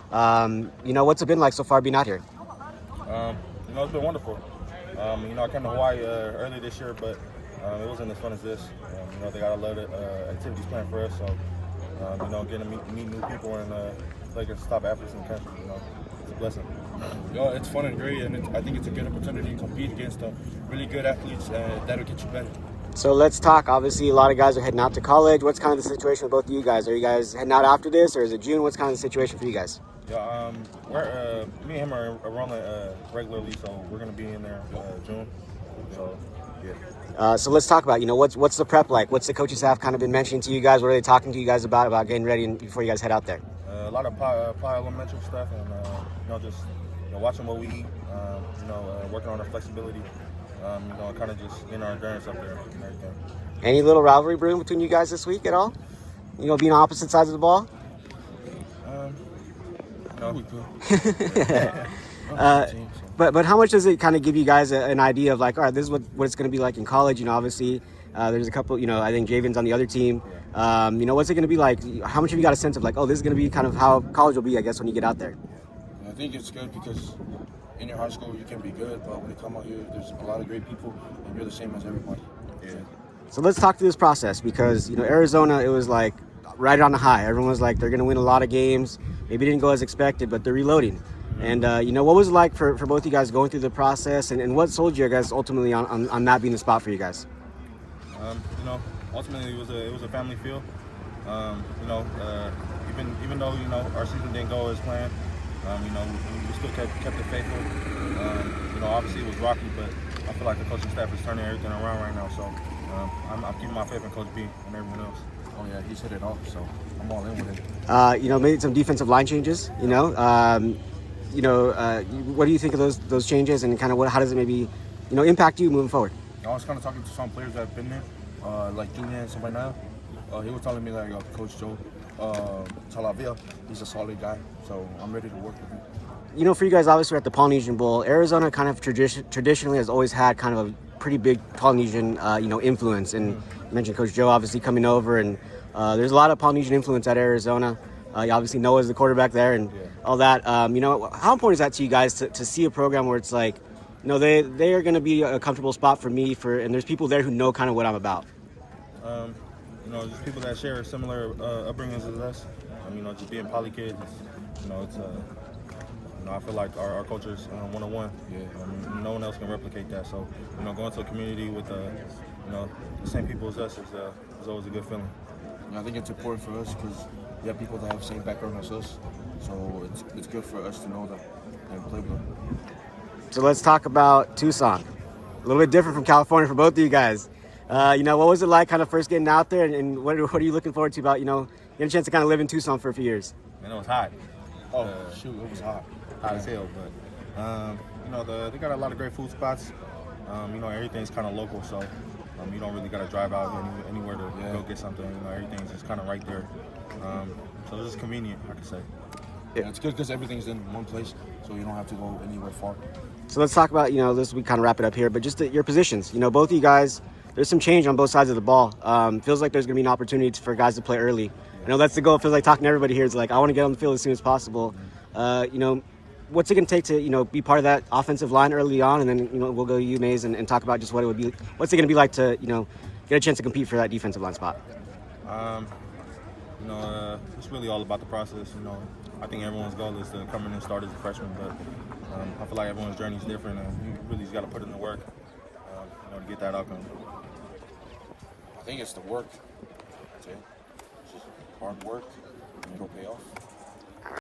What's it been like so far being out here? It's been wonderful. I came to Hawaii earlier this year, but it wasn't as fun as this. They got a lot of activities planned for us, so getting to meet new people and like us top athletes in the country, it's a blessing. It's fun and great, and I think it's a good opportunity to compete against really good athletes, and that'll get you better. So let's talk. Obviously, a lot of guys are heading out to college. What's kind of the situation with both of you guys? Are you guys heading out after this, or is it June? What's kind of the situation for you guys? Yeah, me and him are rolling regularly, so we're gonna be in there June. So yeah. So let's talk about what's the prep like? What's the coaching staff kind of been mentioning to you guys? What are they talking to you guys about getting ready before you guys head out there? A lot of elementary stuff, and just watching what we eat. Working on our flexibility. Kind of just getting our endurance up there and everything. Any little rivalry brewing between you guys this week at all? Being opposite sides of the ball. No. But how much does it kind of give you guys an idea of like, all right, this is what it's going to be like in college? Obviously, there's a couple. I think Javen's on the other team. What's it going to be like? How much have you got a sense of like, oh, this is going to be kind of how college will be, I guess, when you get out there? I think it's good because in your high school you can be good, but when you come out here, there's a lot of great people, and you're the same as everybody. Yeah. So let's talk through this process because Arizona, it was like right on the high. Everyone was like they're going to win a lot of games. Maybe it didn't go as expected, but they're reloading. And what was it like for both you guys going through the process, and what sold you guys ultimately on that being the spot for you guys? Ultimately it was a family feel. Even though our season didn't go as planned, we still kept it faithful. Obviously it was rocky, but I feel like the coaching staff is turning everything around right now. So I'm keeping my faith in Coach B and everyone else. Oh yeah, he's hit it off, so I'm all in with it. Made some defensive line changes. What do you think of those changes, and kind of how does it maybe impact you moving forward? I was kind of talking to some players that have been there, like Junior and somebody now. He was telling me like Coach Joe Talavia, he's a solid guy, so I'm ready to work with him. For you guys, obviously we're at the Polynesian Bowl. Arizona kind of traditionally has always had kind of a pretty big Polynesian, influence. And you mentioned Coach Joe obviously coming over, and there's a lot of Polynesian influence at Arizona. You obviously Noah's the quarterback there, and all that. How important is that to you guys to see a program where it's like, they are going to be a comfortable spot for me, and there's people there who know kind of what I'm about. Just people that share similar upbringings as us. Just being poly kids. I feel like our culture is 101. Yeah. No one else can replicate that. So, going to a community with the same people as us is always a good feeling. I think it's important for us because we have people that have the same background as us. So it's good for us to know that and play with them. So let's talk about Tucson. A little bit different from California for both of you guys. What was it like kind of first getting out there, and what are you looking forward to about, getting a chance to kind of live in Tucson for a few years? And it was hot. It was hot. Hot as hell, but they got a lot of great food spots. Everything's kind of local, so you don't really got to drive out anywhere to go get something. Everything's just kind of right there. So it's just convenient, I could say. Yeah, it's good because everything's in one place, so you don't have to go anywhere far. So let's talk about, this, we kind of wrap it up here, but just your positions. Both of you guys, there's some change on both sides of the ball. Feels like there's going to be an opportunity for guys to play early. I know that's the goal. It feels like talking to everybody here. It's like, I want to get on the field as soon as possible. What's it going to take to, be part of that offensive line early on? And then, we'll go to you, Maze, and talk about just what it would be. What's it going to be like to, get a chance to compete for that defensive line spot? It's really all about the process. I think everyone's goal is to come in and start as a freshman, but I feel like everyone's journey is different, and you really just got to put in the work, to get that outcome. I think it's the work. That's it. It's just hard work, and it'll pay off.